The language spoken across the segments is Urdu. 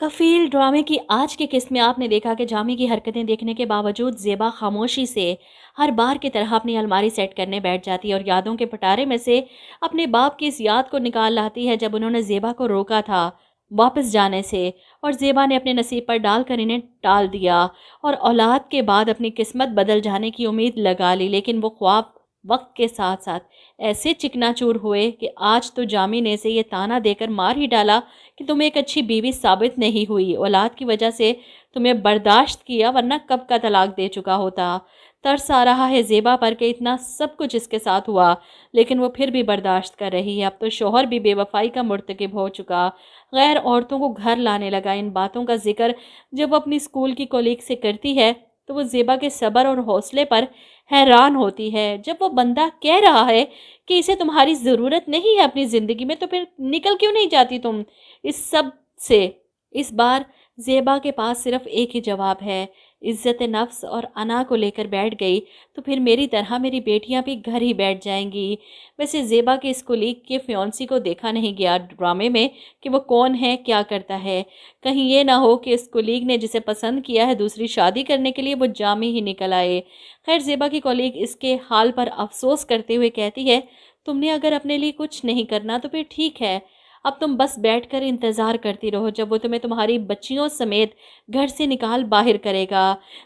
کفیل ڈرامے کی آج کی قسط میں آپ نے دیکھا کہ جامی کی حرکتیں دیکھنے کے باوجود زیبا خاموشی سے ہر بار کی طرح اپنی الماری سیٹ کرنے بیٹھ جاتی ہے اور یادوں کے پٹارے میں سے اپنے باپ کی اس یاد کو نکال لاتی ہے جب انہوں نے زیبا کو روکا تھا واپس جانے سے، اور زیبا نے اپنے نصیب پر ڈال کر انہیں ٹال دیا اور اولاد کے بعد اپنی قسمت بدل جانے کی امید لگا لی، لیکن وہ خواب وقت کے ساتھ ساتھ ایسے چکنا چور ہوئے کہ آج تو جامی نے اسے یہ تانا دے کر مار ہی ڈالا کہ تم ایک اچھی بیوی ثابت نہیں ہوئی، اولاد کی وجہ سے تمہیں برداشت کیا ورنہ کب کا طلاق دے چکا ہوتا۔ ترس آ رہا ہے زیبا پر کہ اتنا سب کچھ اس کے ساتھ ہوا لیکن وہ پھر بھی برداشت کر رہی ہے۔ اب تو شوہر بھی بے وفائی کا مرتکب ہو چکا، غیر عورتوں کو گھر لانے لگا۔ ان باتوں کا ذکر جب وہ اپنی اسکول کی کولیگ سے کرتی ہے تو وہ زیبا کے صبر اور حوصلے پر حیران ہوتی ہے۔ جب وہ بندہ کہہ رہا ہے کہ اسے تمہاری ضرورت نہیں ہے اپنی زندگی میں تو پھر نکل کیوں نہیں جاتی تم اس سب سے؟ اس بار زیبا کے پاس صرف ایک ہی جواب ہے، عزت نفس اور انا کو لے کر بیٹھ گئی تو پھر میری طرح میری بیٹیاں بھی گھر ہی بیٹھ جائیں گی۔ ویسے زیبا کے اس کولیگ کے فیونسی کو دیکھا نہیں گیا ڈرامے میں کہ وہ کون ہے، کیا کرتا ہے، کہیں یہ نہ ہو کہ اس کولیگ نے جسے پسند کیا ہے دوسری شادی کرنے کے لیے وہ جامی ہی نکل آئے۔ خیر زیبا کی کولیگ اس کے حال پر افسوس کرتے ہوئے کہتی ہے، تم نے اگر اپنے لیے کچھ نہیں کرنا تو پھر ٹھیک ہے، اب تم بس بیٹھ کر انتظار کرتی رہو جب وہ تمہیں تمہاری بچیوں سمیت گھر سے نکال باہر کرے گا۔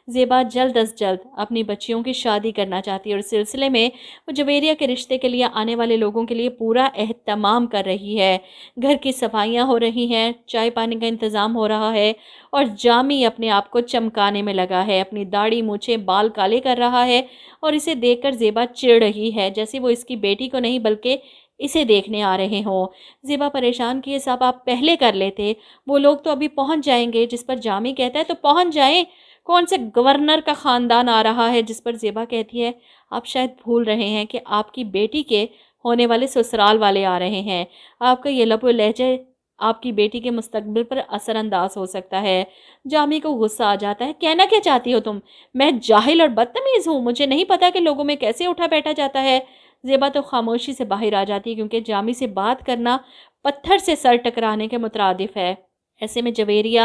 زیبا جلد از جلد اپنی بچیوں کی شادی کرنا چاہتی ہے اور اس سلسلے میں وہ جویریہ کے رشتے کے لیے آنے والے لوگوں کے لیے پورا اہتمام کر رہی ہے۔ گھر کی صفائیاں ہو رہی ہیں، چائے پانی کا انتظام ہو رہا ہے اور جامی اپنے آپ کو چمکانے میں لگا ہے، اپنی داڑھی مونچھیں بال کالے کر رہا ہے اور اسے دیکھ کر زیبا چڑ رہی ہے جیسے وہ اس کی بیٹی کو نہیں بلکہ اسے دیکھنے آ رہے ہوں۔ زیبا پریشان کی، یہ سب آپ پہلے کر لیتے، وہ لوگ تو ابھی پہنچ جائیں گے۔ جس پر جامی کہتا ہے تو پہنچ جائیں، کون سے گورنر کا خاندان آ رہا ہے؟ جس پر زیبا کہتی ہے آپ شاید بھول رہے ہیں کہ آپ کی بیٹی کے ہونے والے سسرال والے آ رہے ہیں، آپ کا یہ لب و لہجہ آپ کی بیٹی کے مستقبل پر اثر انداز ہو سکتا ہے۔ جامی کو غصہ آ جاتا ہے، کہنا کیا چاہتی ہو تم؟ میں جاہل اور بدتمیز ہوں؟ مجھے نہیں پتا کہ لوگوں میں کیسے اٹھا بیٹھا جاتا ہے؟ زیبا تو خاموشی سے باہر آ جاتی ہے کیونکہ جامی سے بات کرنا پتھر سے سر ٹکرانے کے مترادف ہے۔ ایسے میں جویریہ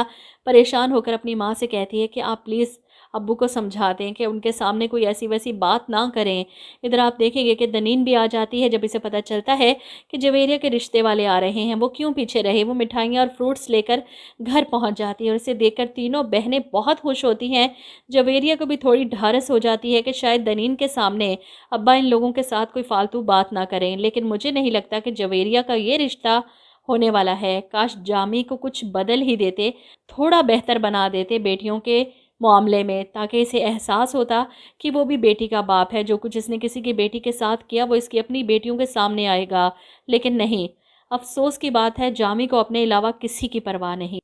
پریشان ہو کر اپنی ماں سے کہتی ہے کہ آپ پلیز ابو کو سمجھا دیں کہ ان کے سامنے کوئی ایسی ویسی بات نہ کریں۔ ادھر آپ دیکھیں گے کہ دنین بھی آ جاتی ہے جب اسے پتہ چلتا ہے کہ جویریہ کے رشتے والے آ رہے ہیں۔ وہ کیوں پیچھے رہے، وہ مٹھائیاں اور فروٹس لے کر گھر پہنچ جاتی ہے اور اسے دیکھ کر تینوں بہنیں بہت خوش ہوتی ہیں۔ جویریہ کو بھی تھوڑی ڈھارس ہو جاتی ہے کہ شاید دنین کے سامنے ابا ان لوگوں کے ساتھ کوئی فالتو بات نہ کریں، لیکن مجھے نہیں لگتا کہ جویریہ کا یہ رشتہ ہونے والا ہے۔ کاش جامی کو کچھ بدل ہی دیتے، تھوڑا بہتر بنا دیتے بیٹیوں کے معاملے میں، تاکہ اسے احساس ہوتا کہ وہ بھی بیٹی کا باپ ہے، جو کچھ اس نے کسی کی بیٹی کے ساتھ کیا وہ اس کی اپنی بیٹیوں کے سامنے آئے گا۔ لیکن نہیں، افسوس کی بات ہے جامی کو اپنے علاوہ کسی کی پرواہ نہیں۔